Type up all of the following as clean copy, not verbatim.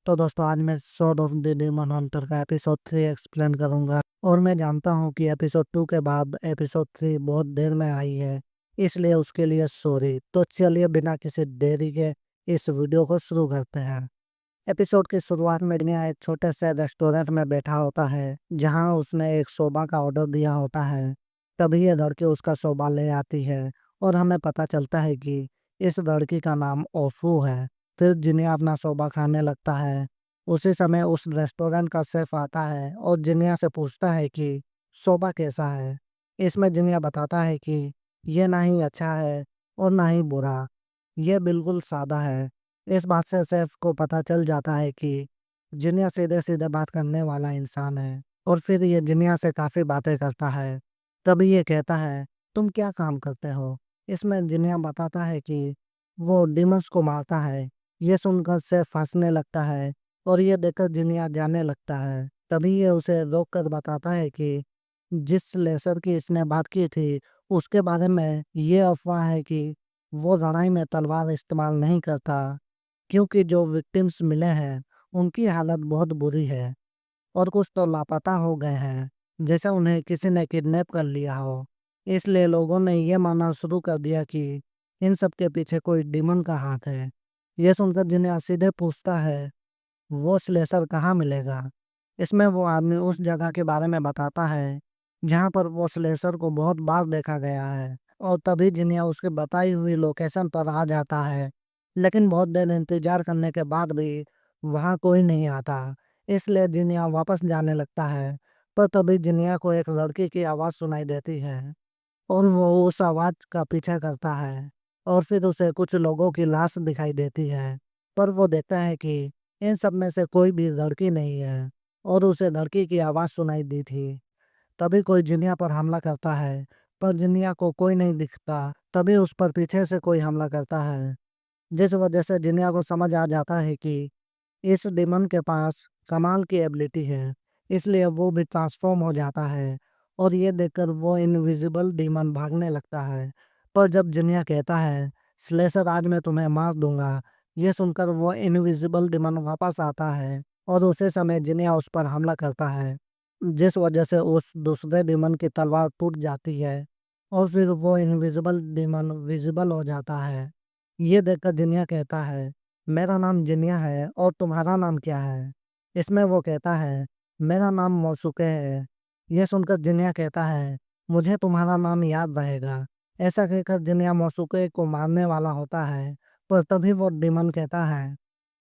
तो दोस्तों आज मैं sword of the demon Hunter का एपिसोड 3 एक्सप्लेन करूंगा। और मैं जानता हूं कि एपिसोड 2 के बाद एपिसोड 3 बहुत देर में आई है, इसलिए उसके लिए सॉरी। तो चलिए बिना किसी देरी के इस वीडियो को शुरू करते हैं। एपिसोड की शुरुआत में दुनिया एक छोटे से रेस्टोरेंट में बैठा होता है जहां उसने एक सोबा का ऑर्डर दिया होता है। तभी ये लड़की उसका सोबा ले आती है और हमें पता चलता है कि इस लड़की का नाम ओफू है। फिर जिनिया अपना सोबा खाने लगता है। उसी समय उस रेस्टोरेंट का शेफ आता है और जिनिया से पूछता है कि सोबा कैसा है। इसमें जिनिया बताता है कि ये ना ही अच्छा है और ना ही बुरा, ये बिल्कुल सादा है। इस बात से सैफ को पता चल जाता है कि जिनिया सीधे सीधे बात करने वाला इंसान है और फिर ये जिनिया से काफ़ी बातें करता है। तभी ये कहता है, तुम क्या काम करते हो। इसमें जिनिया बताता है कि वो डिमंस को मारता है। ये सुनकर सैफ हंसने लगता है और ये देखकर जिनिया जाने लगता है। तभी ये उसे रोक कर बताता है कि जिस लेसर की इसने बात की थी उसके बारे में ये अफवाह है कि वो लड़ाई में तलवार इस्तेमाल नहीं करता, क्योंकि जो विक्टिम्स मिले हैं उनकी हालत बहुत बुरी है और कुछ तो लापता हो गए हैं, जैसे उन्हें किसी ने किडनैप कर लिया हो। इसलिए लोगों ने ये मानना शुरू कर दिया कि इन सब के पीछे कोई डिमन का हाथ है। ये सुनकर जिन्हें सीधे पूछता है वो स्लेशर कहाँ मिलेगा। इसमें वो आदमी उस जगह के बारे में बताता है जहाँ पर वो स्लेशर को बहुत बार देखा गया है और तभी जिनिया उसकी बताई हुई लोकेशन पर आ जाता है। लेकिन बहुत देर इंतजार करने के बाद भी वहाँ कोई नहीं आता, इसलिए जिनिया वापस जाने लगता है। पर तभी जिनिया को एक लड़की की आवाज़ सुनाई देती है और वो उस आवाज़ का पीछा करता है और फिर उसे कुछ लोगों की लाश दिखाई देती है। पर वो देखता है कि इन सब में से कोई भी लड़की नहीं है और उसे लड़की की आवाज़ सुनाई दी थी। तभी कोई जिनिया पर हमला करता है, पर जिनिया को कोई नहीं दिखता। तभी उस पर पीछे से कोई हमला करता है, जिस वजह से जिनिया को समझ आ जाता है कि इस डिमन के पास कमाल की एबिलिटी है। इसलिए वो भी ट्रांसफॉर्म हो जाता है और ये देखकर वो इनविजिबल डिमन भागने लगता है। पर जब जिनिया कहता है स्लेशर आज मैं तुम्हें मार दूंगा, ये सुनकर वो इनविजिबल डिमन वापस आता है और उसी समय जिनिया उस पर हमला करता है, जिस वजह से उस दूसरे डिमन की तलवार टूट जाती है और फिर वो इनविजिबल डिमन विजिबल हो जाता है। ये देखकर जिनिया कहता है, मेरा नाम जिनिया है और तुम्हारा नाम क्या है। इसमें वो कहता है, मेरा नाम मौसुके है। यह सुनकर जिनिया कहता है, मुझे तुम्हारा नाम याद रहेगा। ऐसा कहकर जिनिया मौसुके को मारने वाला होता है, पर तभी वो डिमन कहता है,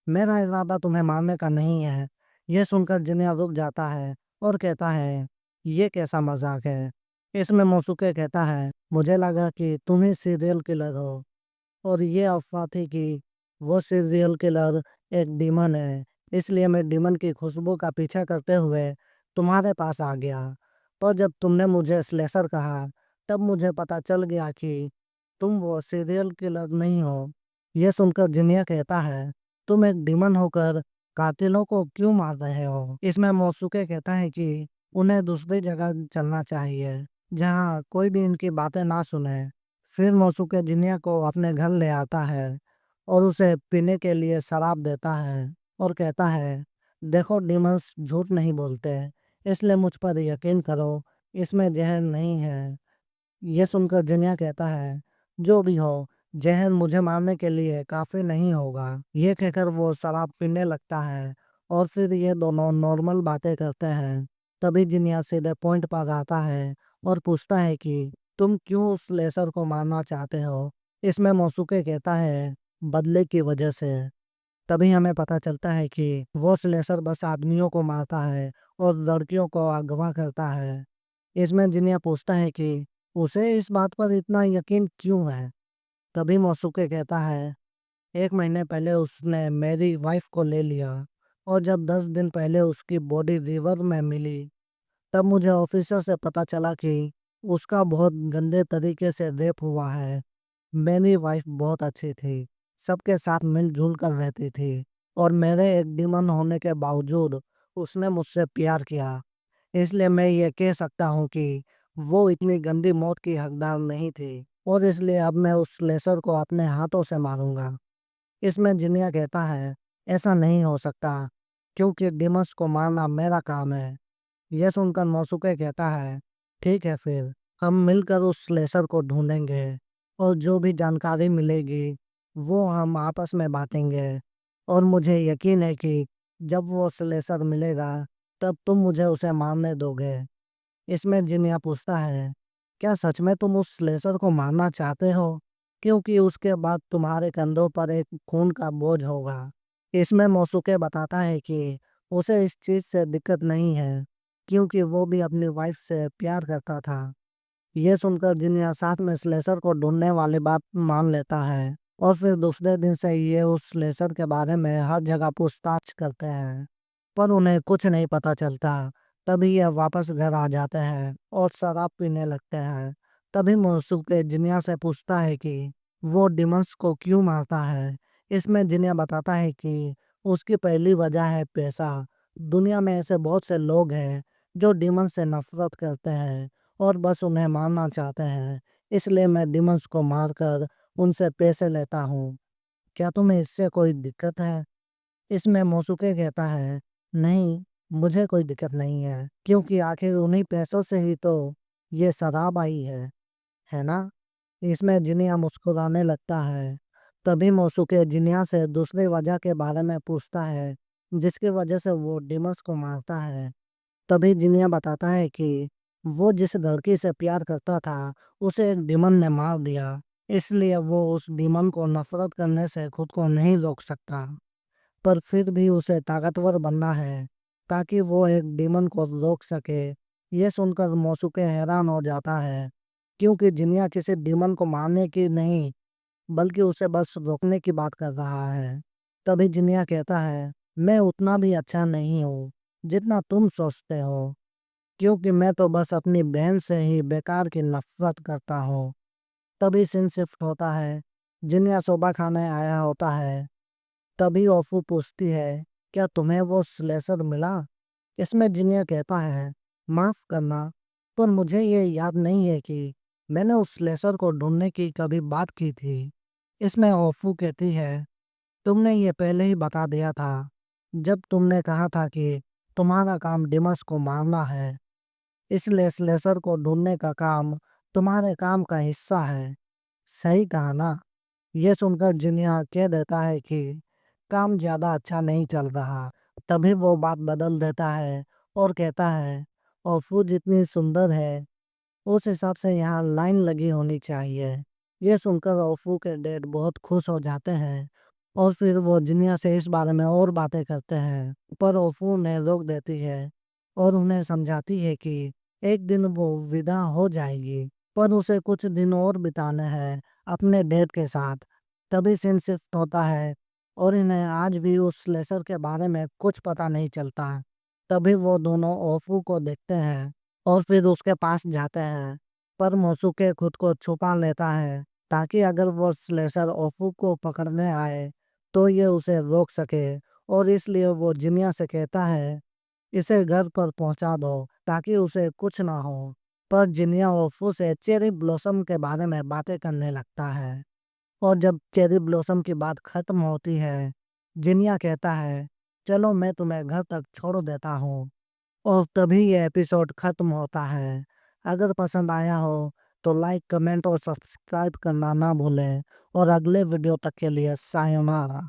मेरा इरादा तुम्हें मारने का नहीं है। यह सुनकर जिनिया रुक जाता है और कहता है, ये कैसा मजाक है। इसमें मौसुके कहता है, मुझे लगा कि तुम ही सीरियल किलर हो और ये अफ़वाह थी कि वो सीरियल किलर एक डीमन है, इसलिए मैं डीमन की खुशबू का पीछा करते हुए तुम्हारे पास आ गया। पर जब तुमने मुझे स्लेशर कहा, तब मुझे पता चल गया कि तुम वो सीरियल किलर नहीं हो। ये सुनकर जिनिया कहता है, तुम एक डीमन होकर कातिलों को क्यों मार रहे हो। इसमें मोसुके कहता है कि उन्हें दूसरी जगह चलना चाहिए जहाँ कोई भी इनकी बातें ना सुने। फिर मोसुके जिनिया को अपने घर ले आता है और उसे पीने के लिए शराब देता है और कहता है, देखो डीमंस झूठ नहीं बोलते, इसलिए मुझ पर यकीन करो, इसमें जहर नहीं है। ये सुनकर जिनिया कहता है, जो भी हो, जहर मुझे मारने के लिए काफी नहीं होगा। ये कहकर वो शराब पीने लगता है और फिर ये दोनों नॉर्मल बातें करते हैं। तभी जिनिया सीधे पॉइंट पर आता है और पूछता है कि तुम क्यों उस लेसर को मारना चाहते हो। इसमें मौसुके कहता है, बदले की वजह से। तभी हमें पता चलता है कि वो स्लेशर बस आदमियों को मारता है और लड़कियों को अगवा करता है। इसमें जिनिया पूछता है कि उसे इस बात पर इतना यकीन क्यों है। तभी मौसुके कहता है, 1 महीने पहले उसने मेरी वाइफ को ले लिया और जब 10 दिन पहले उसकी बॉडी रिवर में मिली, तब मुझे ऑफिसर से पता चला कि उसका बहुत गंदे तरीके से रेप हुआ है। मेरी वाइफ बहुत अच्छी थी, सबके साथ मिलजुल कर रहती थी और मेरे एक डीमन होने के बावजूद उसने मुझसे प्यार किया। इसलिए मैं ये कह सकता हूँ कि वो इतनी गंदी मौत की हकदार नहीं थी और इसलिए अब मैं उस लेसर को अपने हाथों से मारूंगा। इसमें जिनिया कहता है, ऐसा नहीं हो सकता, क्योंकि डिमंस को मारना मेरा काम है। यह सुनकर मोसुके कहता है, ठीक है फिर, हम मिलकर उस स्लेशर को ढूंढेंगे और जो भी जानकारी मिलेगी वो हम आपस में बांटेंगे। और मुझे यकीन है कि जब वो स्लेशर मिलेगा तब तुम मुझे उसे मारने दोगे। इसमें जिनिया पूछता है, क्या सच में तुम उस स्लेशर को मारना चाहते हो? क्योंकि उसके बाद तुम्हारे कंधों पर एक खून का बोझ होगा। इसमें मोसुके बताता है कि उसे इस चीज से दिक्कत नहीं है, क्योंकि वो भी अपनी वाइफ से प्यार करता था। ये सुनकर जिनिया साथ में स्लेशर को ढूंढने वाली बात मान लेता है और फिर दूसरे दिन से ये उस स्लेशर के बारे में हर जगह पूछताछ करते हैं, पर उन्हें कुछ नहीं पता चलता। तभी यह वापस घर आ जाते हैं और शराब पीने लगते हैं। तभी मोसुके जिनिया से पूछता है कि वो डिमंस को क्यों मारता है। इसमें जिनिया बताता है कि उसकी पहली वजह है पैसा। दुनिया में ऐसे बहुत से लोग हैं जो डिमन से नफरत करते हैं और बस उन्हें मारना चाहते हैं। इसलिए मैं डिमंस को मारकर उनसे पैसे लेता हूँ। क्या तुम्हें इससे कोई दिक्कत है? इसमें मोसुके कहता है, नहीं, मुझे कोई दिक्कत नहीं है, क्योंकि आखिर उन्हीं पैसों से ही तो ये शराब आई है ना? इसमें जिनिया मुस्कुराने लगता है। तभी मोसुके जिनिया से दूसरी वजह के बारे में पूछता है, जिसकी वजह से वो डिमंस को मारता है। तभी जिनिया बताता है कि वो जिस लड़की से प्यार करता था उसे एक डीमन ने मार दिया। इसलिए वो उस डीमन को नफरत करने से खुद को नहीं रोक सकता, पर फिर भी उसे ताकतवर बनना है ताकि वो एक डीमन को रोक सके। ये सुनकर मोसुके हैरान हो जाता है, क्योंकि जिनिया किसी डीमन को मारने की नहीं बल्कि उसे बस रोकने की बात कर रहा है। तभी जिनिया कहता है, मैं उतना भी अच्छा नहीं हूँ जितना तुम सोचते हो, क्योंकि मैं तो बस अपनी बहन से ही बेकार की नफरत करता हूँ। तभी सीन शिफ्ट होता है। जिनिया सुबह खाने आया होता है। तभी ओफू पूछती है, क्या तुम्हें वो स्लेशर मिला? इसमें जिनिया कहता है, माफ करना, पर मुझे ये याद नहीं है कि मैंने उस स्लेशर को ढूंढने की कभी बात की थी। इसमें ओफू कहती है, तुमने ये पहले ही बता दिया था जब तुमने कहा था कि तुम्हारा काम डिमस को मारना है, इसलिए स्लेशर को ढूंढने का काम तुम्हारे काम का हिस्सा है। सही कहा ना? ये सुनकर जिनिया कह देता है कि काम ज्यादा अच्छा नहीं चल रहा। तभी वो बात बदल देता है और कहता है, ओफू जितनी सुंदर है उस हिसाब से यहाँ लाइन लगी होनी चाहिए। ये सुनकर ओफू के डैड बहुत खुश हो जाते हैं और फिर वो जिनिया से इस बारे में और बातें करते हैं, पर ओफू उन्हें रोक देती है और उन्हें समझाती है कि एक दिन वो विदा हो जाएगी, पर उसे कुछ दिन और बिताने हैं अपने डैड के साथ। तभी सीन शिफ्ट होता है और इन्हें आज भी उस लेसर के बारे में कुछ पता नहीं चलता। तभी वो दोनों ओफू को देखते हैं और फिर उसके पास जाते हैं, पर मोसुके खुद को छुपा लेता है ताकि अगर वो स्लेशर ओफू को पकड़ने आए तो ये उसे रोक सके। और इसलिए वो जिनिया से कहता है, इसे घर पर पहुंचा दो ताकि उसे कुछ ना हो। पर जिनिया ओफू से चेरी ब्लॉसम के बारे में बातें करने लगता है और जब चेरी ब्लॉसम की बात खत्म होती है, जिनिया कहता है, चलो मैं तुम्हें घर तक छोड़ देता हूँ। और तभी ये एपिसोड खत्म होता है। अगर पसंद आया हो तो लाइक, कमेंट और सब्सक्राइब करना ना भूलें। और अगले वीडियो तक के लिए सायोनारा।